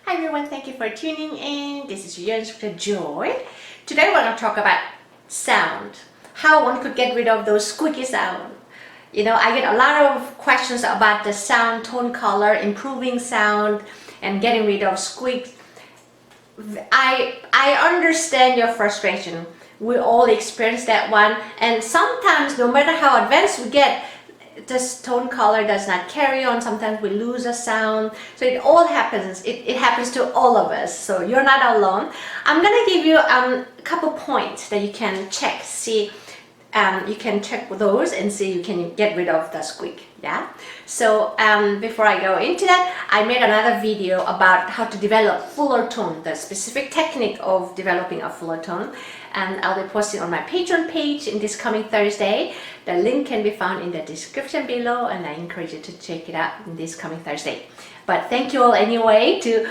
Hi everyone, thank you for tuning in. This is your instructor Joy. Today we're going to talk about sound. How one could get rid of those squeaky sound. I get a lot of questions about the sound, tone color, improving sound, and getting rid of squeaks. I understand your frustration. We all experience that one, and sometimes no matter how advanced we get, this tone color does not carry on. Sometimes we lose a sound, so it all happens. It happens to all of us, so you're not alone. I'm gonna give you a couple points that you can check, see. You can check those and see you can get rid of the squeak. Yeah, so before I go into that, I made another video about how to develop fuller tone, the specific technique of developing a fuller tone, and I'll be posting on my Patreon page in this coming Thursday. The link can be found in the description below, and I encourage you to check it out in this coming Thursday. But thank you all anyway to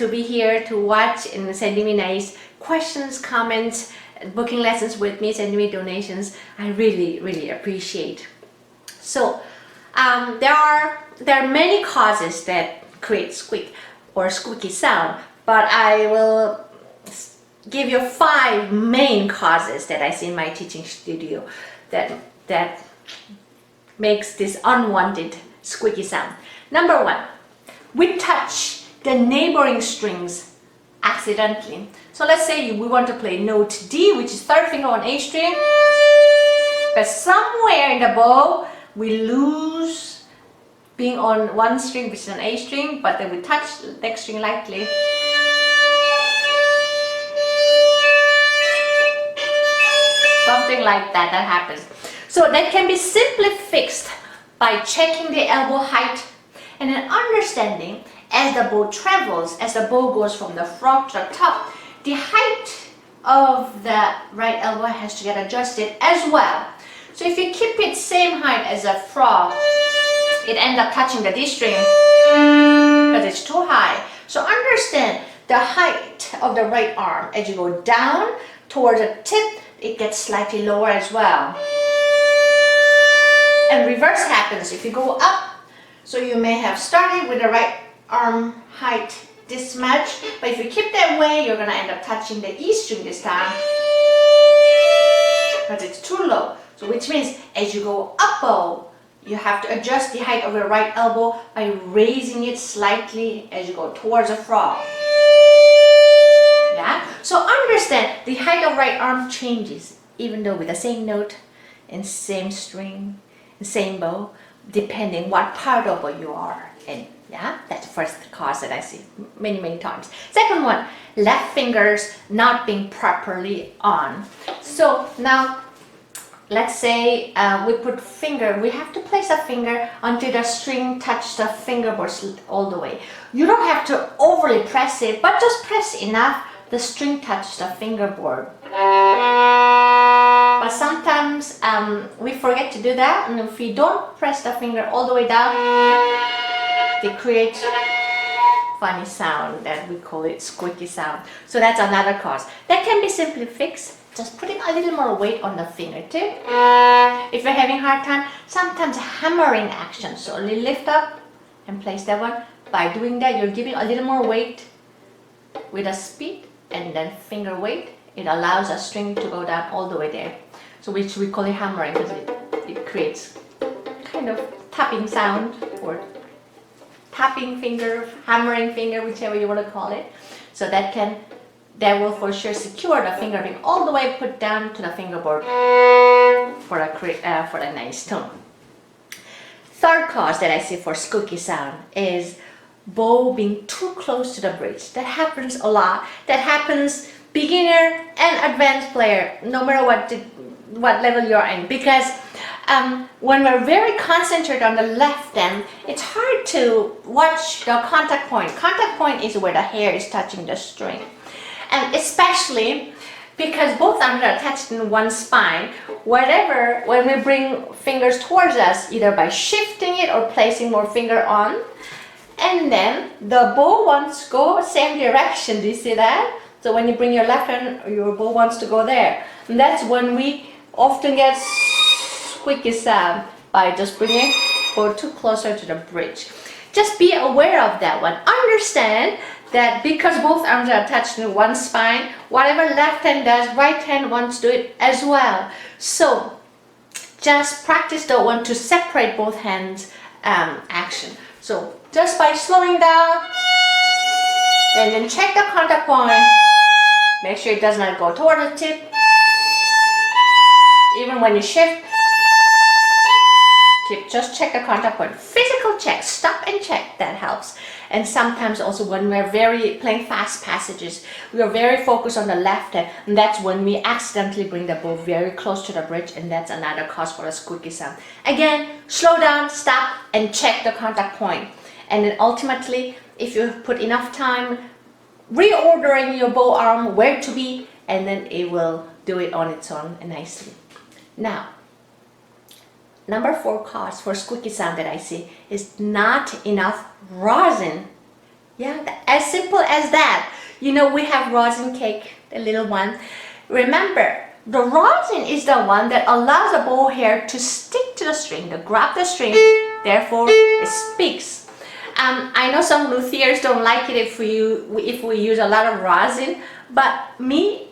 be here to watch and sending me nice questions, comments, booking lessons with me, sending me donations. I really appreciate. So there are many causes that create squeak or squeaky sound, but I will give you 5 main causes that I see in my teaching studio that makes this unwanted squeaky sound. Number 1, we touch the neighboring strings accidentally. So let's say we want to play note D, which is 3rd finger on A string, but somewhere in the bow we lose being on one string, which is an A string, but then we touch the next string lightly. Something like that happens. So that can be simply fixed by checking the elbow height and then understanding as the bow travels, as the bow goes from the front to the top, the height of the right elbow has to get adjusted as well. So if you keep it same height as a frog, it ends up touching the D string because it's too high. So understand the height of the right arm. As you go down towards the tip, it gets slightly lower as well. And reverse happens if you go up. So you may have started with the right arm height this much, but if you keep that way, you're gonna end up touching the E string this time because it's too low. So which means as you go up bow, you have to adjust the height of your right elbow by raising it slightly as you go towards a frog. Yeah? So understand the height of right arm changes even though with the same note and same string and same bow, depending what part of bow you are in. Yeah, that's the first cause that I see many times. Second one, left fingers not being properly on. So now let's say we have to place a finger until the string touches the fingerboards all the way. You don't have to overly press it, but just press enough the string touches the fingerboard. But sometimes we forget to do that, and if we don't press the finger all the way down, they create funny sound that we call it squeaky sound. So that's another cause. That can be simply fixed. Just putting a little more weight on the fingertip. If you're having a hard time, sometimes hammering action. So only lift up and place that one. By doing that, you're giving a little more weight with a speed and then finger weight. It allows a string to go down all the way there. So which we call it hammering because it creates kind of tapping sound or tapping finger, hammering finger, whichever you want to call it. So that will for sure secure the finger being all the way put down to the fingerboard for a nice tone. Third cause that I see for squeaky sound is bow being too close to the bridge. That happens a lot. That happens beginner and advanced player, no matter what level you're in, because when we're very concentrated on the left end, it's hard to watch the contact point. Contact point is where the hair is touching the string. And especially because both arms are attached in one spine, when we bring fingers towards us, either by shifting it or placing more finger on, and then the bow wants to go same direction. Do you see that? So when you bring your left hand, your bow wants to go there. And that's when we often get squeaky sound by just bringing bow too closer to the bridge. Just be aware of that one. Understand that because both arms are attached to one spine, whatever left hand does, right hand wants to do it as well. So just practice the one to separate both hands action. So just by slowing down, and then check the contact point. Make sure it does not go toward the tip. Even when you shift, just check the contact point. Physical check, stop and check, that helps. And sometimes also when we're playing fast passages, we are very focused on the left hand, and that's when we accidentally bring the bow very close to the bridge, and that's another cause for a squeaky sound. Again, slow down, stop, and check the contact point. And then ultimately, if you put enough time reordering your bow arm where to be, and then it will do it on its own nicely. Now, number 4 cause for squeaky sound that I see is not enough rosin. Yeah, as simple as that. You know, we have rosin cake, the little one. Remember, the rosin is the one that allows the bow hair to stick to the string, to grab the string, therefore it speaks. I know some luthiers don't like it if we use a lot of rosin, but we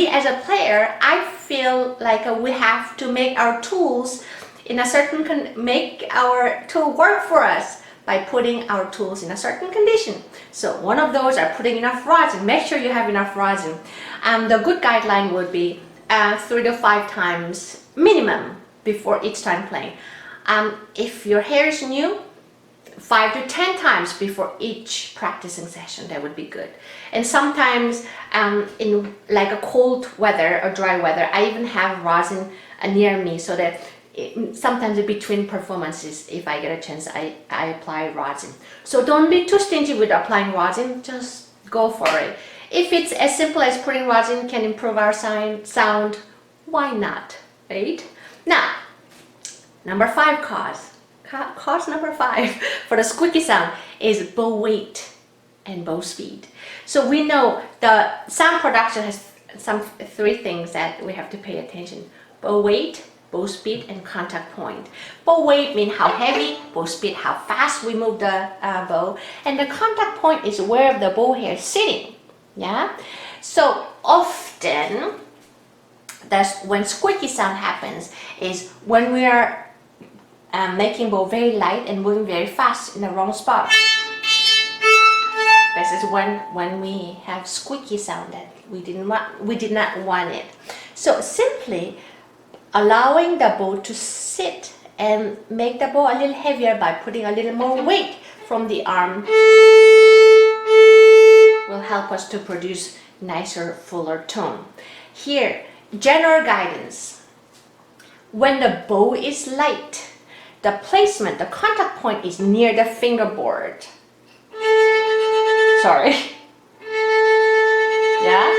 as a player, I feel like we have to make our tools in a certain make our tool work for us by putting our tools in a certain condition. So one of those are putting enough rosin. Make sure you have enough rosin. The good guideline would be 3 to 5 times minimum before each time playing. If your hair is new, 5 to 10 times before each practicing session, that would be good. And sometimes in like a cold weather or dry weather, I even have rosin near me so that sometimes in between performances, if I get a chance, I apply rosin. So don't be too stingy with applying rosin, just go for it. If it's as simple as putting rosin can improve our sound, why not, right? Now, number 5 cause. Cause number 5 for the squeaky sound is bow weight and bow speed. So we know the sound production has 3 things that we have to pay attention: bow weight, bow speed, and contact point. Bow weight means how heavy, bow speed how fast we move the bow, and the contact point is where the bow hair is sitting. Yeah. So often, that's when squeaky sound happens is when we are making bow very light and moving very fast in the wrong spot. This is when we have squeaky sound that we did not want it. So simply allowing the bow to sit and make the bow a little heavier by putting a little more weight from the arm will help us to produce nicer, fuller tone. Here, general guidance. When the bow is light, the placement, the contact point is near the fingerboard. Sorry. Yeah?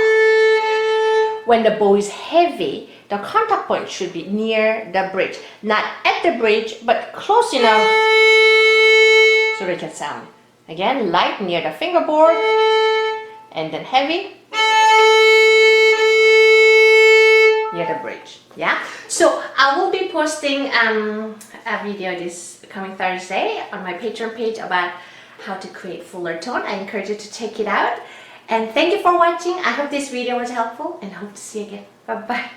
When the bow is heavy, the contact point should be near the bridge. Not at the bridge, but close enough so they can sound. Again, light near the fingerboard, and then heavy near the bridge. Yeah, so I will be posting a video this coming Thursday on my Patreon page about how to create fuller tone. I encourage you to check it out, and thank you for watching. I hope this video was helpful and hope to see you again. Bye bye.